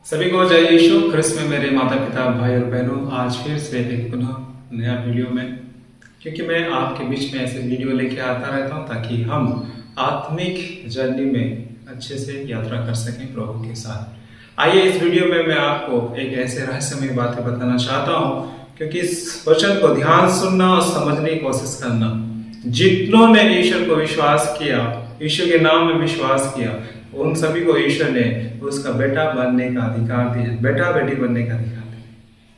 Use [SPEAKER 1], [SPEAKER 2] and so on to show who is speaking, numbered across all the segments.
[SPEAKER 1] सभी को जय यीशु ख्रिस्त में मेरे माता पिता भाई और बहनों। आज फिर से एक पुनः नया वीडियो में, क्योंकि मैं आपके बीच में ऐसे वीडियो लेके आता रहता हूँ ताकि हम आत्मिक जर्नी में अच्छे से यात्रा कर सकें प्रभु के साथ। आइए इस वीडियो में मैं आपको एक ऐसे रहस्यमय बातें बताना चाहता हूँ, क्योंकि इस वचन को ध्यान सुनना और समझने की कोशिश करना। जितनों ने ईश्वर को विश्वास किया, ईश्वर के नाम में विश्वास किया, उन सभी को ईश्वर ने उसका बेटा बनने का अधिकार दिया, बेटा बेटी बनने का अधिकार दिया।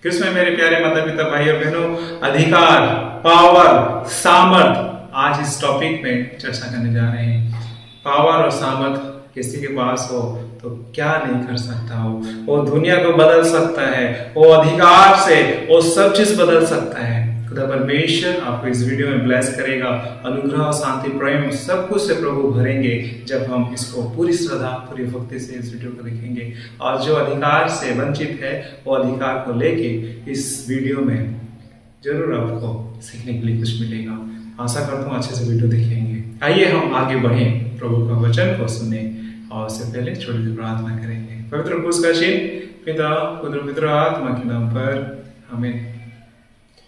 [SPEAKER 1] कृष्ण में मेरे प्यारे माता पिता भाई और बहनों, अधिकार, पावर, सामर्थ, आज इस टॉपिक में चर्चा करने जा रहे हैं। पावर और सामर्थ किसी के पास हो तो क्या नहीं कर सकता हो। वो दुनिया को बदल सकता है, वो अधिकार से वो सब चीज बदल सकता है। खुदा परमेश्वर आपको इस वीडियो में ब्लेस करेगा। अनुग्रह, शांति, प्रेम सब कुछ से प्रभु भरेंगे जब हम इसको पूरी श्रद्धा, पूरी भक्ति से इस वीडियो को देखेंगे। और जो अधिकार से वंचित है वो अधिकार को लेके इस वीडियो में जरूर आपको सीखने के लिए कुछ मिलेगा। आशा करता हूँ अच्छे से वीडियो देखेंगे। आइए हम आगे बढ़ें, प्रभु का वचन को सुने और उससे पहले छोटी सी प्रार्थना करेंगे। पवित्र क्रूस का चिन्ह पिता, पुत्र, पवित्र आत्मा के नाम पर आमीन।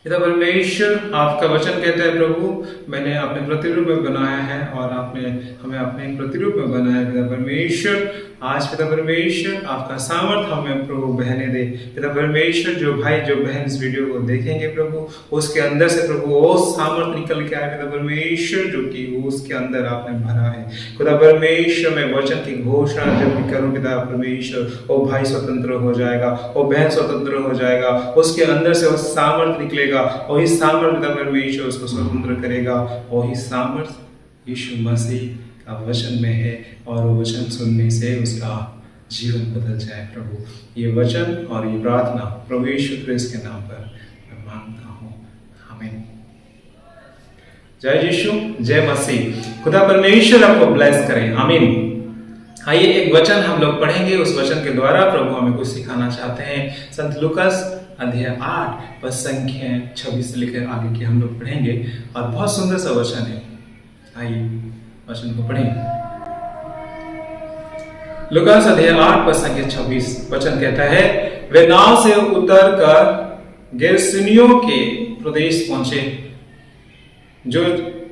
[SPEAKER 1] पिता परमेश्वर, आपका वचन कहता है प्रभु, मैंने अपने प्रतिरूप में बनाया है और आपने हमें अपने प्रतिरूप में बनाया। पिता परमेश्वर, आज पिता परमेश्वर आपका सामर्थ हमें प्रभु बहने दे। पिता परमेश्वर, जो भाई जो बहन इस वीडियो को देखेंगे प्रभु, उसके अंदर से प्रभु वो सामर्थ निकल के आए पिता परमेश्वर, जो कि उसके अंदर आपने भरा है। खुदा परमेश्वर, मैं वचन की घोषणा जब भी करूं पिता परमेश्वर, वो भाई स्वतंत्र हो जाएगा, वो बहन स्वतंत्र हो जाएगा, उसके अंदर से वो सामर्थ निकलेगा। वही सामर्थ पिता परमेश्वर उसको स्वतंत्र करेगा। वही सामर्थ यीशु मसीह का वचन में है और वो वचन सुनने से उसका जीवन बदल जाए। प्रभु, ये वचन और ये प्रार्थना प्रभु यीशु क्रिस्त के नाम पर मैं मांगता हूँ, आमीन। जय यीशु, जय मसीह। खुदा परमेश्वर आपको ब्लेस करें, आमीन। आइए एक वचन हम लोग पढ़ेंगे, उस वचन के द्वारा प्रभु हमें कुछ सिखाना चाहते हैं। संत लूकास अध्याय 8 पद संख्या 26 से लेकर आगे की हम लोग पढ़ेंगे और बहुत सुंदर सा वचन है। आइए वचन को पढ़ें। लूकास अध्याय 8 पद संख्या 26 वचन कहता है, वे नाव से उतरकर गेरसेनियों के प्रदेश पहुंचे, जो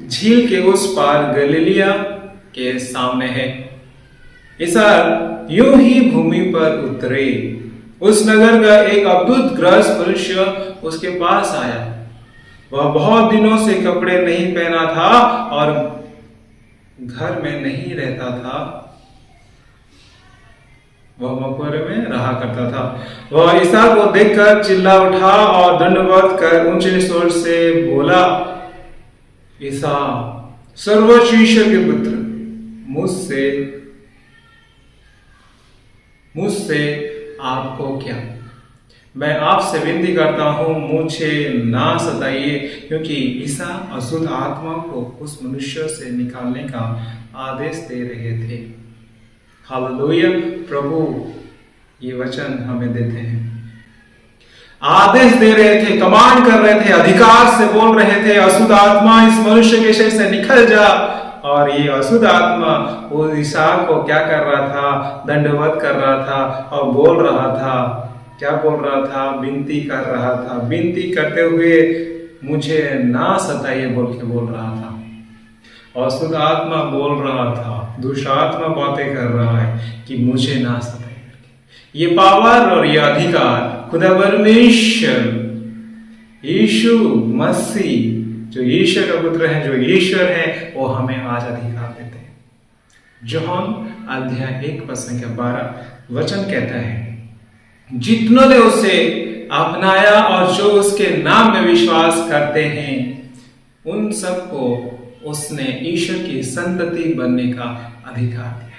[SPEAKER 1] झील के उस पार गलीलिया के सामने है। ईसा यूं ही भूमि पर उतरे। उस नगर का एक अद्भुत ग्रस्त मनुष्य उसके पास आया। वह बहुत दिनों से कपड़े नहीं पहना था और घर में नहीं रहता था, वह मकबरे में रहा करता था। वह ईसा को देखकर चिल्ला उठा और दंडवत कर ऊंचे स्वर से बोला, ईसा सर्वोच्च ईश्वर के पुत्र, मुझसे आपको क्या? मैं आपसे विनती करता हूं, मुझे ना सताइए। क्योंकि ईसा अशुद्ध आत्मा को उस मनुष्य से निकालने का आदेश दे रहे थे। हालेलुया। प्रभु ये वचन हमें देते हैं, आदेश दे रहे थे, कमांड कर रहे थे, अधिकार से बोल रहे थे, अशुद्ध आत्मा इस मनुष्य के शरीर से निकल जा। और ये अशुद्ध आत्मा वो ईसा को क्या कर रहा था? दंडवत कर रहा था और बोल रहा था। क्या बोल रहा था? विनती कर रहा था। विनती करते हुए मुझे ना सताइए बोल के बोल रहा था। और अशुद्ध आत्मा बोल रहा था, दुष्ट आत्मा बातें कर रहा है कि मुझे ना सताइए। ये पावर और ये अधिकार खुदा परमेश्वर यीशु मसीह, जो ईश्वर का पुत्र है, जो ईश्वर है, वो हमें आज अधिकार देते हैं। यूहन्ना अध्याय 1 पद संख्या 12 वचन कहता है, जितनों ने उसे अपनाया और जो उसके नाम में विश्वास करते हैं, उन सबको उसने ईश्वर की संतति बनने का अधिकार दिया।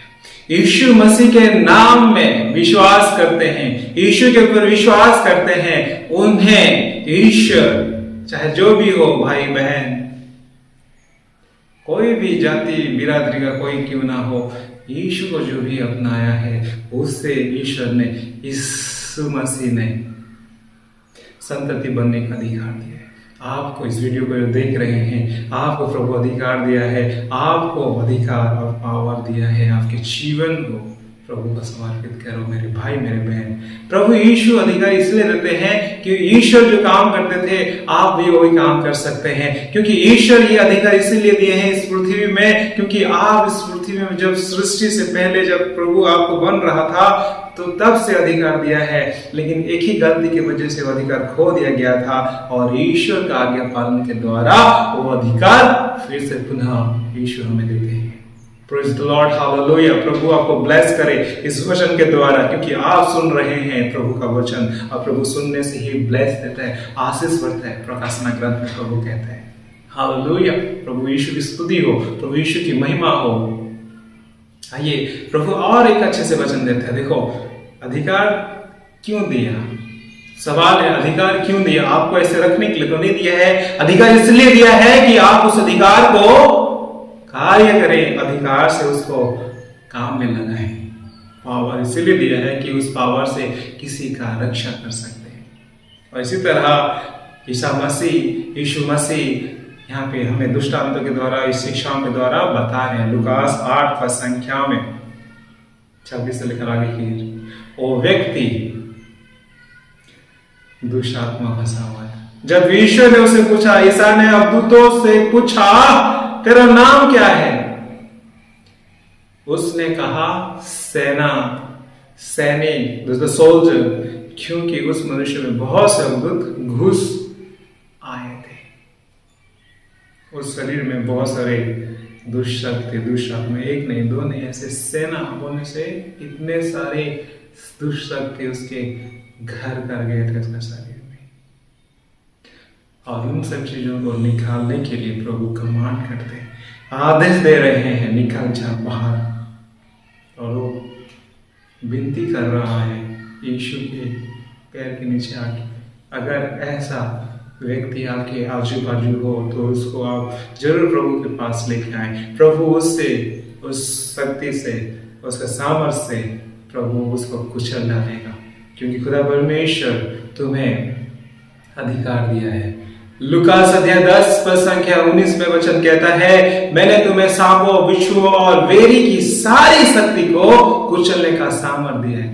[SPEAKER 1] यीशु मसीह के नाम में विश्वास करते हैं, ईश्वर के ऊपर विश्वास करते हैं, उन्हें ईश्वर, चाहे जो भी हो, भाई बहन, कोई भी जाति बिरादरी का कोई क्यों ना हो, यीशु को जो भी अपनाया है उससे ईश्वर ने, यीशु मसीह ने संतति बनने का अधिकार दिया है। आपको इस वीडियो को जो देख रहे हैं, आपको प्रभु अधिकार दिया है, आपको अधिकार और पावर दिया है आपके जीवन को प्रभु को समर्पित करो मेरे भाई मेरे बहन। प्रभु यीशु अधिकार इसलिए देते हैं कि ईश्वर जो काम करते थे आप भी वही काम कर सकते हैं, क्योंकि ईश्वर ये अधिकार इसीलिए दिए हैं इस पृथ्वी में, क्योंकि आप इस पृथ्वी में जब सृष्टि से पहले जब प्रभु आपको बन रहा था तो तब से अधिकार दिया है, लेकिन एक ही गलती की वजह से वो अधिकार खो दिया गया था और ईश्वर का आज्ञा पालन के द्वारा वो अधिकार फिर से पुनः ईश्वर हमें देते हैं। Praise the Lord, hallelujah. प्रभु आपको ब्लेस करे इस वचन के द्वारा, क्योंकि आप सुन रहे हैं प्रभु का वचन और प्रभु सुनने से ही ब्लेस देता है, आशीष बढ़ता है। प्रकाशना ग्रंथ में प्रभु कहता है हालेलुया। प्रभु यीशु की स्तुति हो, प्रभु यीशु की महिमा हो। आइए प्रभु और एक अच्छे से वचन देते हैं। देखो अधिकार क्यों दिया, सवाल है अधिकार क्यों दिया? आपको ऐसे रखने के लिए तो नहीं दिया है, अधिकार इसलिए दिया है कि आप उस अधिकार को कार्य करें, अधिकार से उसको काम में लगाएं। पावर इसीलिए दिया है कि उस पावर से किसी का रक्षा कर सकते हैं। और इसी तरह यीशु मसीह यहाँ पे हमें दृष्टांतों के द्वारा, इस शिक्षाओं के द्वारा बता रहे हैं। लुकास 8 का संख्या में 26 से लेकर आगे की, वो व्यक्ति दुष्ट आत्मा फंसा हुआ है। जब ईश्वर ने उसे पूछा, ईसा ने अबदूतों से पूछा तेरा नाम क्या है? उसने कहा सेना, सैनिक, सोल्जर, क्योंकि उस मनुष्य में बहुत से अद्भुत घुस आए थे। उस शरीर में बहुत सारे दुष्ट शक्ति, दुष्ट आत्मा, एक नहीं दो नहीं, ऐसे सेना बोलने से इतने सारे दुष्ट शक्ति उसके घर कर गए थे उसके शरीर में। और उन सब चीजों को निकालने के लिए प्रभु कमांड करते हैं, आदेश दे रहे हैं निकल जा बाहर। और वो विनती कर रहा है यीशु के पैर के नीचे आके, अगर ऐसा व्यक्ति आपके आजू बाजू हो तो उसको आप जरूर प्रभु के पास लेके आए। प्रभु उससे, उस शक्ति से, उसके सामर्थ्य से प्रभु उसको कुचल डालेगा, क्योंकि खुदा परमेश्वर तुम्हें अधिकार दिया है। लुकास अध्याय 10 पर संख्या 19 में वचन कहता है, मैंने तुम्हें सांपों, बिच्छुओं और बेरी की सारी शक्ति को कुचलने का सामर्थ्य दिया है।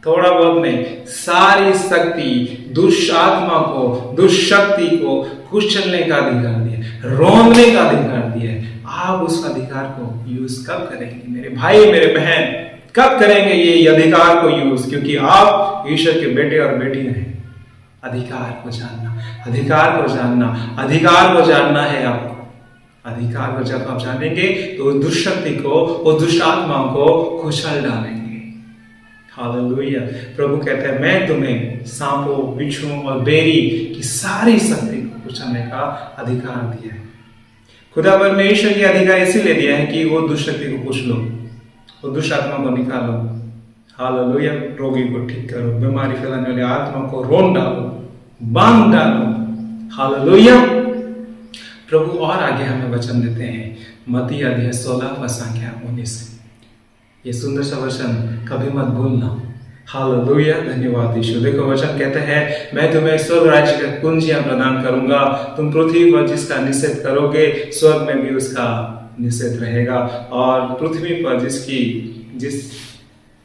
[SPEAKER 1] थोड़ा बहुत नहीं, सारी शक्ति, दुष्ट आत्मा को, दुष्ट शक्ति को कुचलने का अधिकार दिया है, रोकने का अधिकार दिया है। आप उस अधिकार को यूज कब करेंगे मेरे भाई मेरे बहन? कब करेंगे ये अधिकार को यूज? क्योंकि आप ईश्वर के बेटे और बेटी हैं। अधिकार को जानना, अधिकार को जानना, अधिकार को जानना है आपको। अधिकार को जब आप जानेंगे तो दुष्ट शक्ति को, वो दुष्ट आत्मा को कुचल डालेंगे। हालेलुया। प्रभु कहते हैं मैं तुम्हें सांपों, बिच्छुओं और बेरी की सारी शक्ति को कुचलने का अधिकार दिया है। खुदा परमेश्वर ये अधिकार इसीलिए दिया है कि वो दुष्ट शक्ति को कुचलो, वो दुष्ट आत्मा को निकालो। हालेलुया। रोगी को ठीक करो, बीमारी फैलाने वाली आत्मा को रोन डालो, बांध डालो। हालेलुया। प्रभु और आगे हमें वचन देते हैं, मत्ती अध्याय 16 व संख्या 19। ये सुंदर सा वचन कभी मत भूलना। हालेलुया। धन्यवाद यीशु। देखो वचन कहते हैं, मैं तुम्हें स्वर्ग राज्य की कुंजियां प्रदान करूंगा, तुम पृथ्वी पर जिसका निषेध करोगे स्वर्ग में भी उसका निषेध रहेगा, और पृथ्वी पर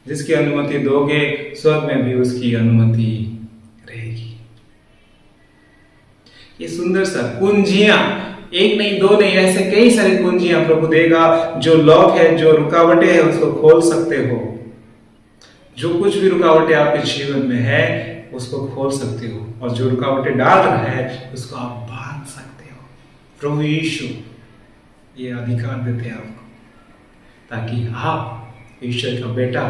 [SPEAKER 1] जिसकी अनुमति दोगे स्वर्ग में भी उसकी अनुमति रहेगी। ये सुंदर सा कुंजियां, एक नहीं दो नहीं, ऐसे कई सारी कुंजियां प्रभु देगा। जो लॉक है, जो रुकावटें है, उसको खोल सकते हो। जो कुछ भी रुकावटें आपके जीवन में है उसको खोल सकते हो, और जो रुकावटें डाल रहा है उसको आप बांध सकते हो। प्रभु यीशु ये अधिकार देते हैं आपको, ताकि आप ईश्वर का बेटा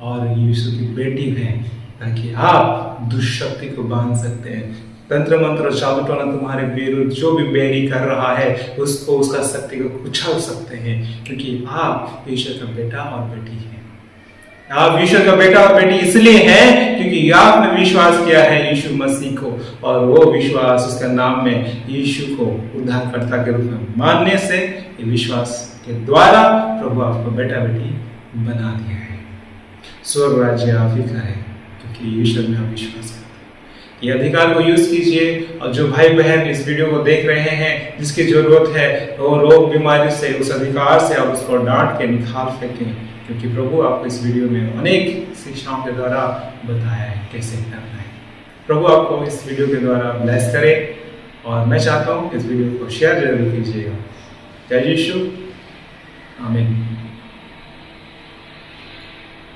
[SPEAKER 1] और यीशु की बेटी हैं, ताकि आप दुष्ट शक्ति को बांध सकते हैं। तंत्र मंत्र चालू टोना तुम्हारे विरुद्ध जो भी बैरी कर रहा है उसको, उसका शक्ति को कुचल सकते हैं, क्योंकि आप ईश्वर का बेटा और बेटी हैं। आप ईश्वर का बेटा और बेटी इसलिए हैं क्योंकि आपने विश्वास किया है यीशु मसीह को, और वो विश्वास उसका नाम में यीशु को उद्धारकर्ता के रूप में मानने से, ये विश्वास के द्वारा प्रभु आपको बेटा बेटी बना दिया है। स्वर्ग राज्य आप ही का है, क्योंकि ईश्वर में आप विश्वास करते हैं। ये अधिकार को यूज कीजिए। और जो भाई बहन इस वीडियो को देख रहे हैं, जिसकी जरूरत है, वो रोग बीमारी से, उस अधिकार से आप उसको डांट के निकाल फेंकें, क्योंकि प्रभु आपको इस वीडियो में अनेक शिक्षाओं के द्वारा बताया है कैसे करना है। प्रभु आपको इस वीडियो के द्वारा ब्लेस करे, और मैं चाहता हूँ इस वीडियो को शेयर जरूर कीजिएगा। जय यीशु, आमीन।